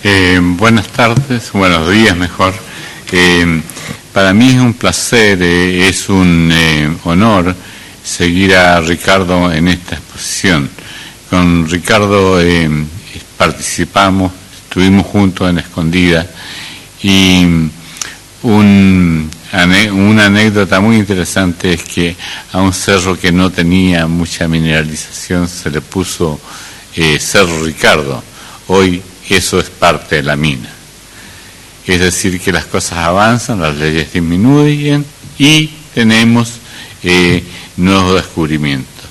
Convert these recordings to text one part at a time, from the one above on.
Buenas tardes, buenos días mejor. Para mí es un placer, es un honor seguir a Ricardo en esta exposición. Con Ricardo participamos, estuvimos juntos en Escondida y una anécdota muy interesante es que a un cerro que no tenía mucha mineralización se le puso Cerro Ricardo. Hoy eso es parte de la mina. Es decir, que las cosas avanzan, las leyes disminuyen y tenemos nuevos descubrimientos.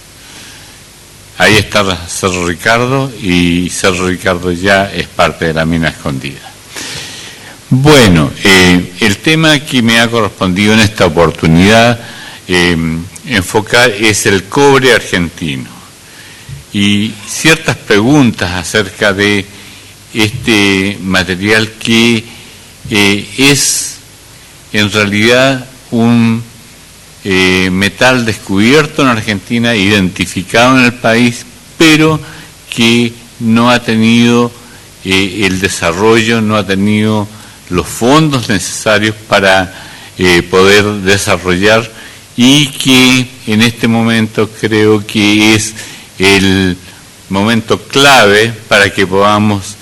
Ahí está Cerro Ricardo y Cerro Ricardo ya es parte de la mina Escondida. Bueno, el tema que me ha correspondido en esta oportunidad enfocar es el cobre argentino y ciertas preguntas acerca de este material que es en realidad un metal descubierto en Argentina, identificado en el país, pero que no ha tenido el desarrollo, no ha tenido los fondos necesarios para poder desarrollar, y que en este momento creo que es el momento clave para que podamos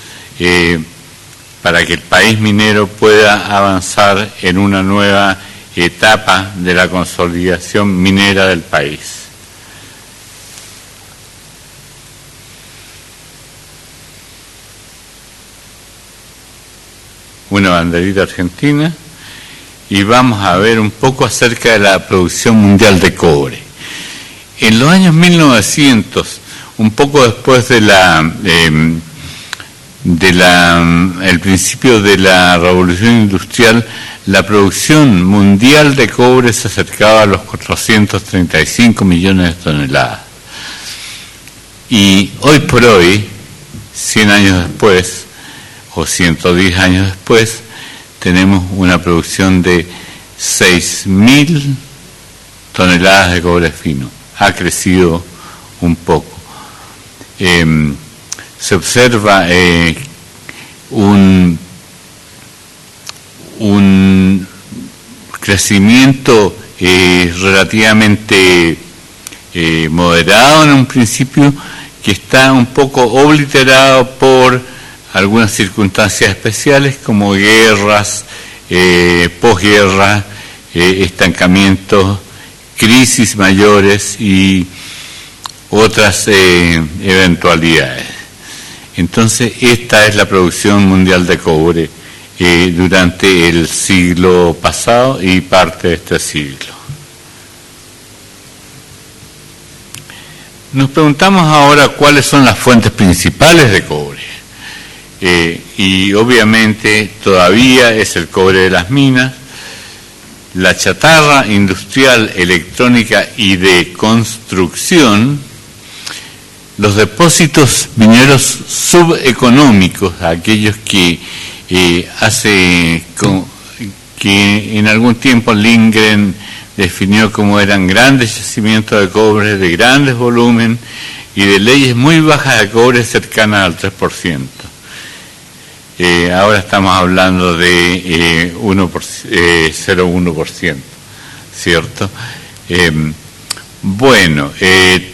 para que el país minero pueda avanzar en una nueva etapa de la consolidación minera del país. Una banderita argentina y vamos a ver un poco acerca de la producción mundial de cobre. En los años 1900, un poco después de el principio de la revolución industrial, la producción mundial de cobre se acercaba a los 435 millones de toneladas. Y hoy por hoy, 100 años después, o 110 años después, tenemos una producción de 6.000 toneladas de cobre fino. Ha crecido un poco. Se observa un crecimiento relativamente moderado en un principio, que está un poco obliterado por algunas circunstancias especiales como guerras, posguerra, estancamientos, crisis mayores y otras eventualidades. Entonces, esta es la producción mundial de cobre durante el siglo pasado y parte de este siglo. Nos preguntamos ahora cuáles son las fuentes principales de cobre. Y obviamente todavía es el cobre de las minas, la chatarra industrial, electrónica y de construcción, los depósitos mineros subeconómicos, aquellos que que en algún tiempo Lindgren definió como eran grandes yacimientos de cobre de grandes volumen y de leyes muy bajas de cobre cercanas al 3%. Ahora estamos hablando de 0,1%, ¿cierto?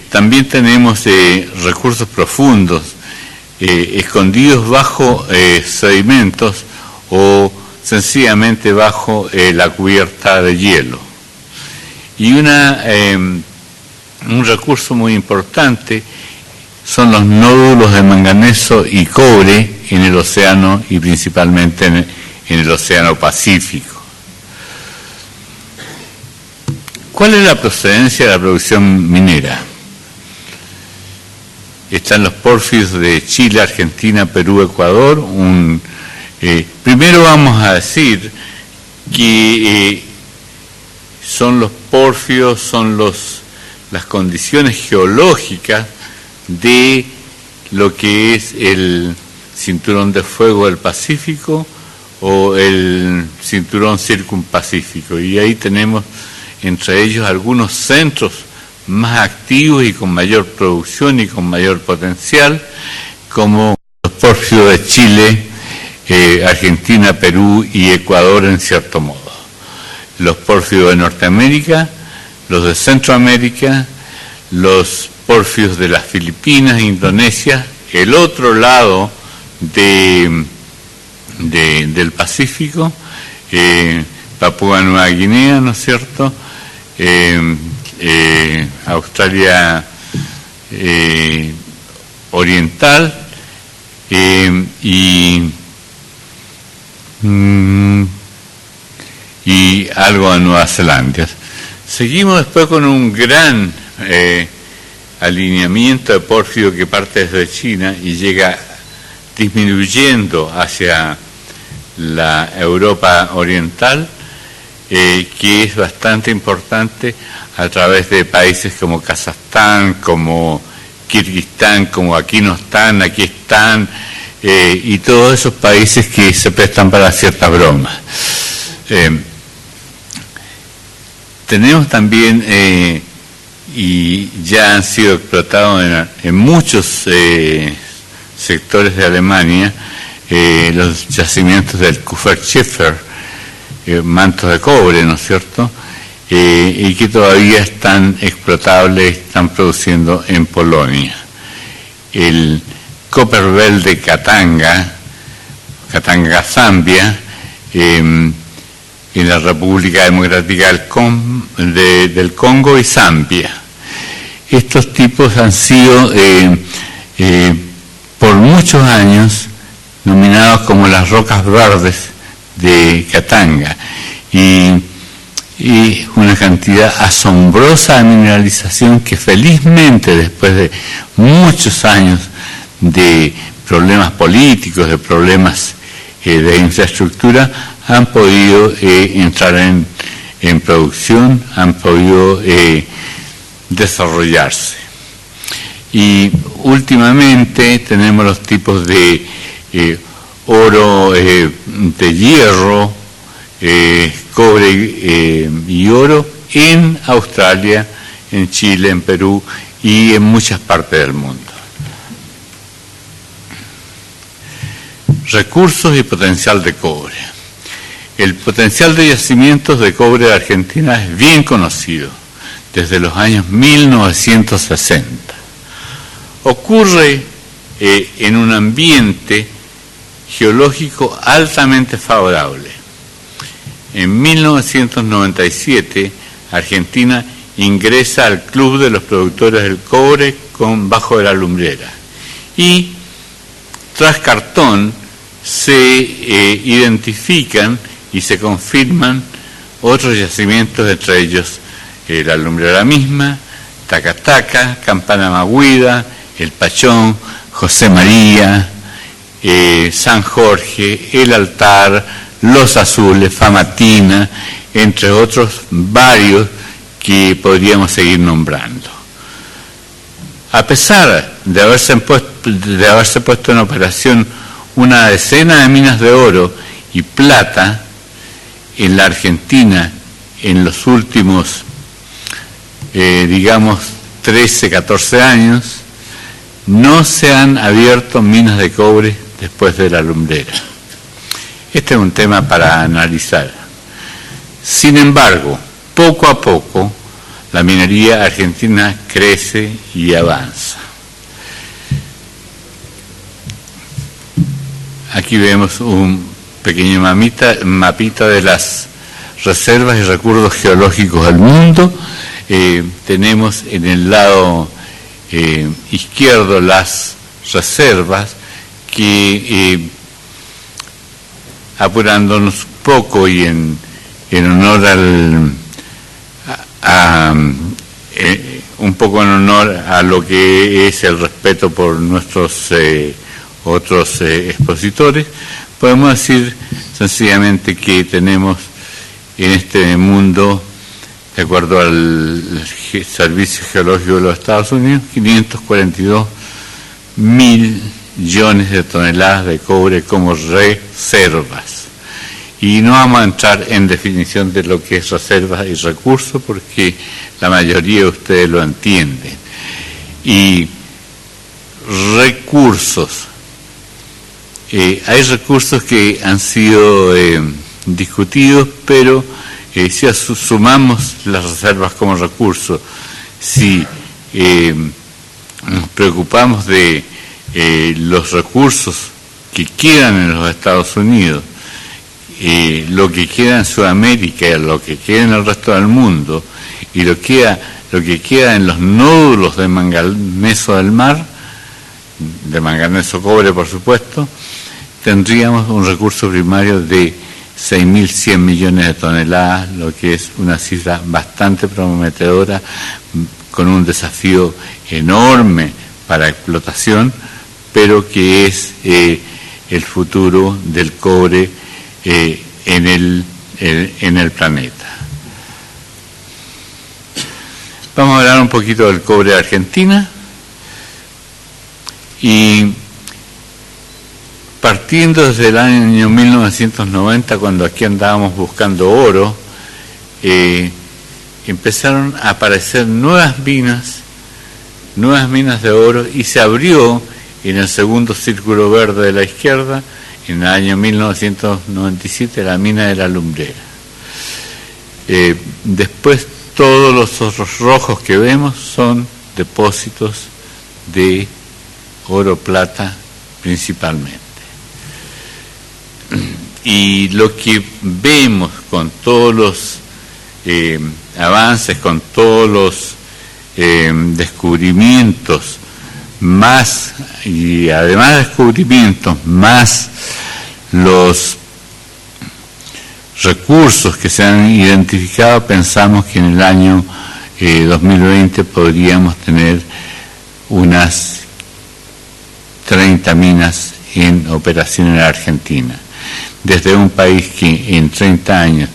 También tenemos recursos profundos escondidos bajo sedimentos o sencillamente bajo la cubierta de hielo. Y un recurso muy importante son los nódulos de manganeso y cobre en el océano y principalmente en el océano Pacífico. ¿Cuál es la procedencia de la producción minera? Están los porfios de Chile, Argentina, Perú, Ecuador. Primero vamos a decir que son los porfios, son las condiciones geológicas de lo que es el cinturón de fuego del Pacífico o el cinturón circumpacífico, y ahí tenemos entre ellos algunos centros más activos y con mayor producción y con mayor potencial, como los porfios de Chile, Argentina, Perú y Ecuador en cierto modo. Los pórfidos de Norteamérica, los de Centroamérica, los pórfidos de las Filipinas, Indonesia, el otro lado del Pacífico, Papúa Nueva Guinea, ¿no es cierto? Australia Oriental y algo a Nueva Zelanda. Seguimos después con un gran alineamiento de pórfido que parte desde China y llega disminuyendo hacia la Europa Oriental, que es bastante importante a través de países como Kazajstán, como Kirguistán, como aquí no están, aquí están, y todos esos países que se prestan para ciertas bromas. Tenemos también, y ya han sido explotados en muchos sectores de Alemania, los yacimientos del Kupferschiefer, mantos de cobre, ¿no es cierto?, y que todavía están explotables, están produciendo en Polonia. El Copperbelt de Katanga, Zambia, en la República Democrática del Congo y Zambia. Estos tipos han sido por muchos años nominados como las rocas verdes de Katanga, y una cantidad asombrosa de mineralización que felizmente después de muchos años de problemas políticos, de problemas de infraestructura, han podido entrar en producción, han podido desarrollarse. Y últimamente tenemos los tipos de oro, de hierro, cobre y oro en Australia, en Chile, en Perú y en muchas partes del mundo. Recursos y potencial de cobre. El potencial de yacimientos de cobre de Argentina es bien conocido desde los años 1960. Ocurre en un ambiente geológico altamente favorable. En 1997, Argentina ingresa al Club de los Productores del Cobre bajo de la Lumbrera. Y tras cartón se identifican y se confirman otros yacimientos, entre ellos la Lumbrera misma, Tacataca, Campana Maguida, El Pachón, José María, San Jorge, El Altar, Los Azules, Famatina, entre otros varios que podríamos seguir nombrando. A pesar de haberse puesto en operación una decena de minas de oro y plata en la Argentina en los últimos, 13, 14 años, no se han abierto minas de cobre después de la Lumbrera. Este es un tema para analizar. Sin embargo, poco a poco, la minería argentina crece y avanza. Aquí vemos un pequeño mapita de las reservas y recursos geológicos del mundo. Tenemos en el lado izquierdo las reservas que, apurándonos un poco y en honor un poco en honor a lo que es el respeto por nuestros otros expositores, podemos decir sencillamente que tenemos en este mundo, de acuerdo al Servicio Geológico de los Estados Unidos, 542 millones de toneladas de cobre como reservas. Y no vamos a entrar en definición de lo que es reservas y recursos, porque la mayoría de ustedes lo entienden. Y recursos hay recursos que han sido discutidos, pero si sumamos las reservas como recursos, si nos preocupamos de los recursos que quedan en los Estados Unidos, lo que queda en Sudamérica, lo que queda en el resto del mundo, y lo que queda en los nódulos de manganeso del mar, de manganeso cobre por supuesto, tendríamos un recurso primario de 6.100 millones de toneladas, lo que es una cifra bastante prometedora, con un desafío enorme para explotación, pero que es el futuro del cobre en el planeta. Vamos a hablar un poquito del cobre de Argentina, y partiendo desde el año 1990, cuando aquí andábamos buscando oro, empezaron a aparecer nuevas minas de oro, y se abrió en el segundo círculo verde de la izquierda, en el año 1997, la mina de la Lumbrera. Después todos los otros rojos que vemos son depósitos de oro, plata principalmente. Y lo que vemos con todos los avances, con todos los descubrimientos, más, y además de descubrimientos, más los recursos que se han identificado, pensamos que en el año 2020 podríamos tener unas 30 minas en operación en la Argentina. Desde un país que en 30 años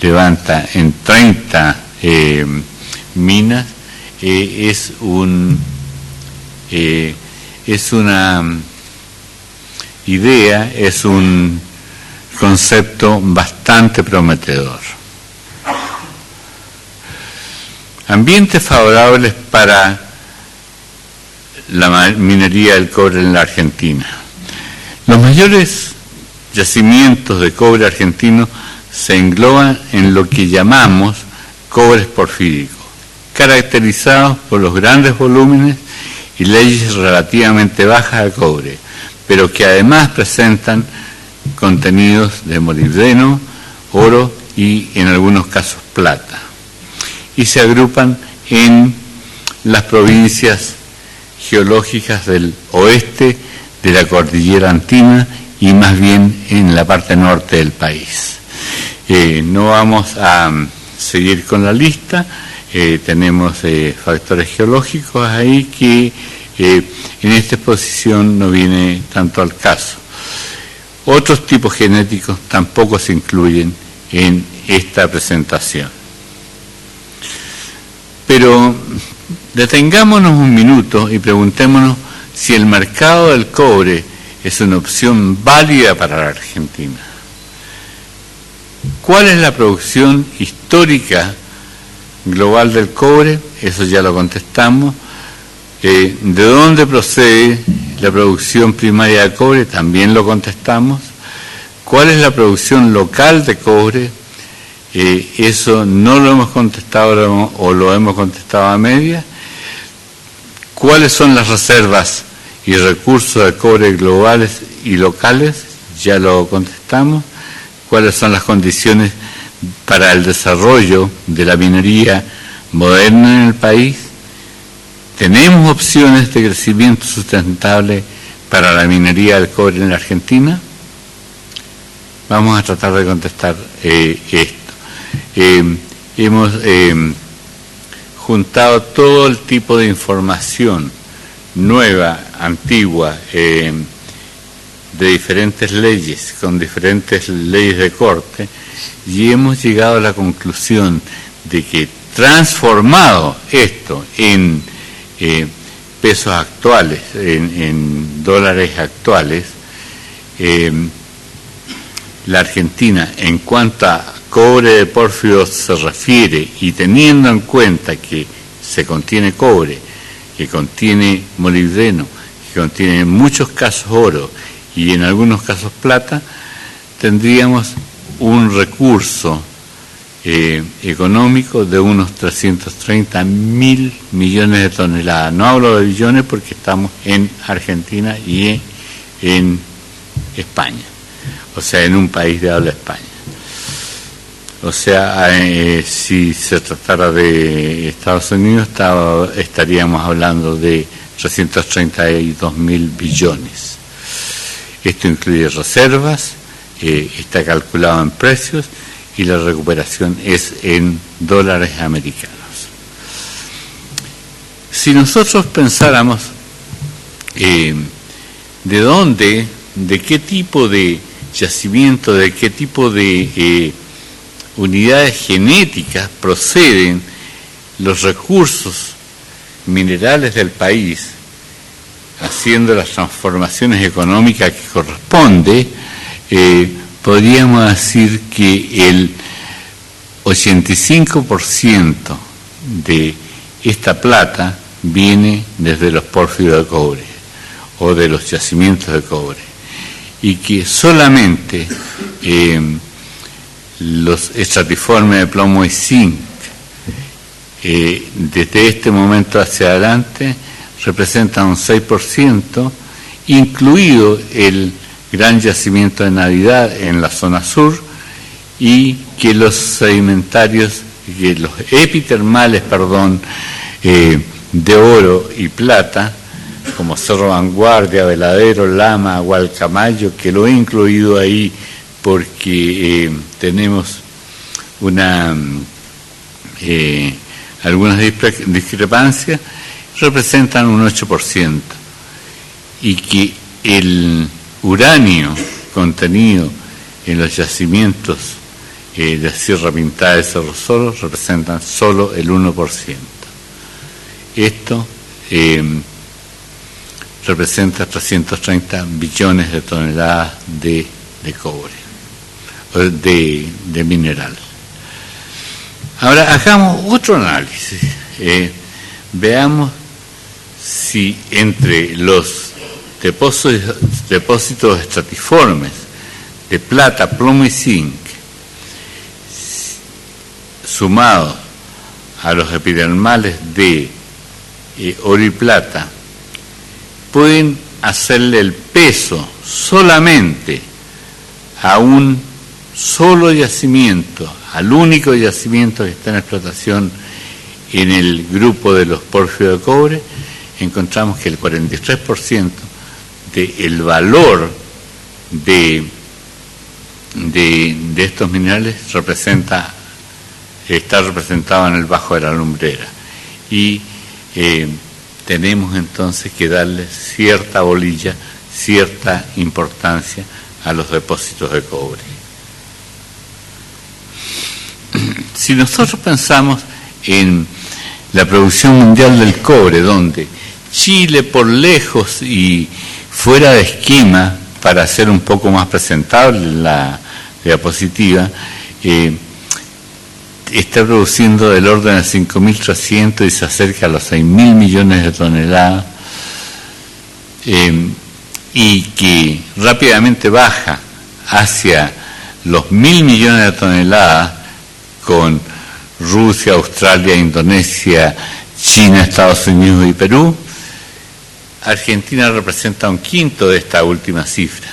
levanta en 30 minas, es una idea, es un concepto bastante prometedor. Ambientes favorables para la minería del cobre en la Argentina. Los mayores yacimientos de cobre argentino se engloban en lo que llamamos cobres porfíricos, caracterizados por los grandes volúmenes y leyes relativamente bajas de cobre, pero que además presentan contenidos de molibdeno, oro y en algunos casos plata, y se agrupan en las provincias geológicas del oeste de la cordillera andina y más bien en la parte norte del país. No vamos a seguir con la lista, tenemos factores geológicos ahí que en esta exposición no viene tanto al caso. Otros tipos genéticos tampoco se incluyen en esta presentación. Pero detengámonos un minuto y preguntémonos si el mercado del cobre es una opción válida para la Argentina. ¿Cuál es la producción histórica global del cobre? Eso ya lo contestamos. ¿De dónde procede la producción primaria de cobre? También lo contestamos. ¿Cuál es la producción local de cobre? Eso no lo hemos contestado o lo hemos contestado a media. ¿Cuáles son las reservas y recursos de cobre globales y locales? Ya lo contestamos. ¿Cuáles son las condiciones para el desarrollo de la minería moderna en el país? ¿Tenemos opciones de crecimiento sustentable para la minería del cobre en la Argentina? Vamos a tratar de contestar esto. Hemos juntado todo el tipo de información nueva, antigua, de diferentes leyes, con diferentes leyes de corte, y hemos llegado a la conclusión de que transformado esto en pesos actuales, en dólares actuales, la Argentina, en cuanto a cobre de pórfido se refiere, y teniendo en cuenta que se contiene cobre, que contiene molibdeno, que contiene en muchos casos oro, y en algunos casos plata, tendríamos un recurso económico de unos 330.000 millones de toneladas. No hablo de billones porque estamos en Argentina y en España, o sea, en un país de habla España. O sea, si se tratara de Estados Unidos, estaríamos hablando de 332.000 billones. Esto incluye reservas, está calculado en precios y la recuperación es en dólares americanos. Si nosotros pensáramos de qué tipo de yacimiento, de qué tipo de unidades genéticas proceden los recursos minerales del país, haciendo las transformaciones económicas que corresponde, podríamos decir que el 85% de esta plata viene desde los pórfidos de cobre o de los yacimientos de cobre, y que solamente los estratiformes de plomo y zinc desde este momento hacia adelante representan un 6%, incluido el gran yacimiento de Navidad en la zona sur, y que los sedimentarios, que los epitermales, de oro y plata, como Cerro Vanguardia, Veladero, Lama, Gualcamayo, que lo he incluido ahí porque tenemos algunas discrepancias, representan un 8%, y que el uranio contenido en los yacimientos de Sierra Pintada de Cerro Solo representan solo el 1%. Esto representa 330 billones de toneladas de cobre, de mineral. Ahora hagamos otro análisis. Veamos si entre los depósitos estratiformes de plata, plomo y zinc, sumados a los epidermales de oro y plata, pueden hacerle el peso solamente a un solo yacimiento, al único yacimiento que está en explotación en el grupo de los pórfidos de cobre, encontramos que el 43% del valor de estos minerales está representado en el bajo de la lumbrera, y tenemos entonces que darle cierta bolilla, cierta importancia a los depósitos de cobre. Si nosotros pensamos en la producción mundial del cobre, donde Chile por lejos y fuera de esquema, para hacer un poco más presentable la diapositiva, está produciendo del orden de 5.300 y se acerca a los 6.000 millones de toneladas, y que rápidamente baja hacia los 1.000 millones de toneladas con Rusia, Australia, Indonesia, China, Estados Unidos y Perú. Argentina representa un quinto de esta última cifra,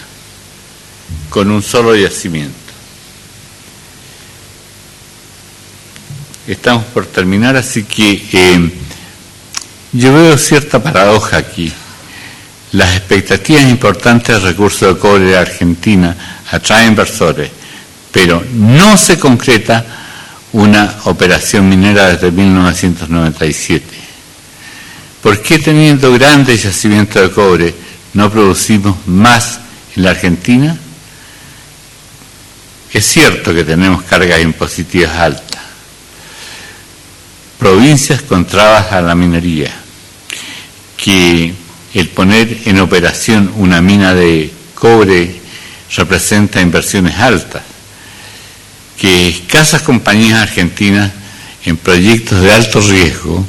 con un solo yacimiento. Estamos por terminar, así que yo veo cierta paradoja aquí. Las expectativas importantes de recursos de cobre de Argentina atraen inversores, pero no se concreta una operación minera desde 1997. ¿Por qué, teniendo grandes yacimientos de cobre, no producimos más en la Argentina? Es cierto que tenemos cargas impositivas altas, provincias con trabas a la minería, que el poner en operación una mina de cobre representa inversiones altas, que escasas compañías argentinas en proyectos de alto riesgo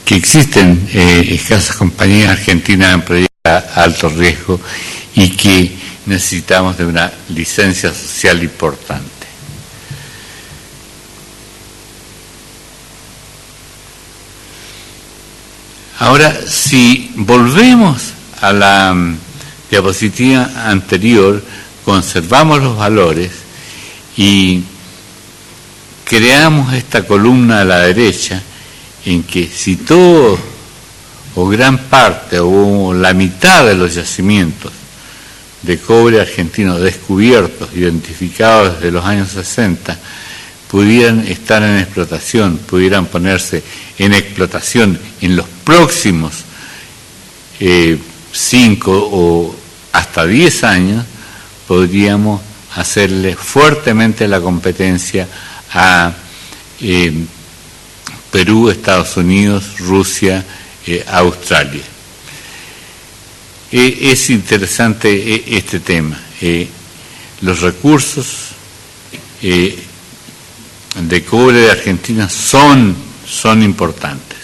que existen escasas compañías argentinas en proyectos a alto riesgo y que necesitamos de una licencia social importante. Ahora, si volvemos a la diapositiva anterior, conservamos los valores y creamos esta columna a la derecha en que si todo o gran parte o la mitad de los yacimientos de cobre argentino descubiertos, identificados desde los años 60, pudieran estar en explotación, pudieran ponerse en explotación en los próximos 5 o hasta 10 años, podríamos hacerle fuertemente la competencia a Perú, Estados Unidos, Rusia, Australia. Es interesante este tema. Los recursos de cobre de Argentina son importantes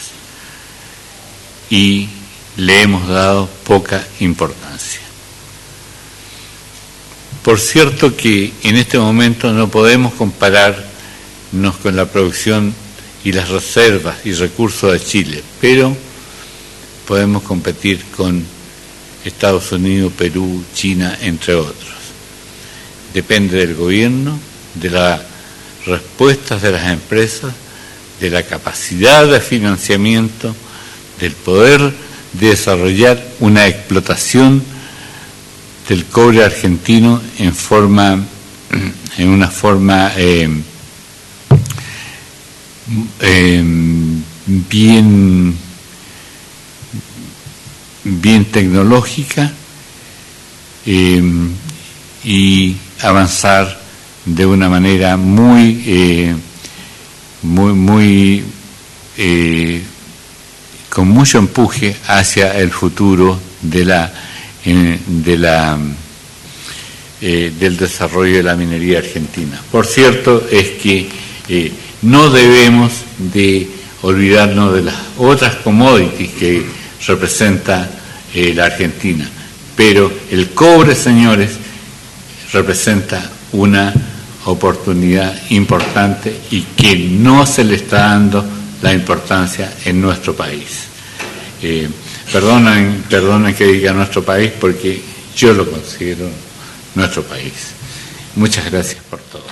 y le hemos dado poca importancia. Por cierto que en este momento no podemos compararnos con la producción y las reservas y recursos de Chile, pero podemos competir con Estados Unidos, Perú, China, entre otros. Depende del gobierno, de las respuestas de las empresas, de la capacidad de financiamiento, del poder de desarrollar una explotación del cobre argentino en una forma bien tecnológica y avanzar de una manera con mucho empuje hacia el futuro del desarrollo de la minería argentina. Por cierto, es que no debemos de olvidarnos de las otras commodities que representa la Argentina, pero el cobre, señores, representa una oportunidad importante y que no se le está dando la importancia en nuestro país. Perdonen que diga nuestro país porque yo lo considero nuestro país. Muchas gracias por todo.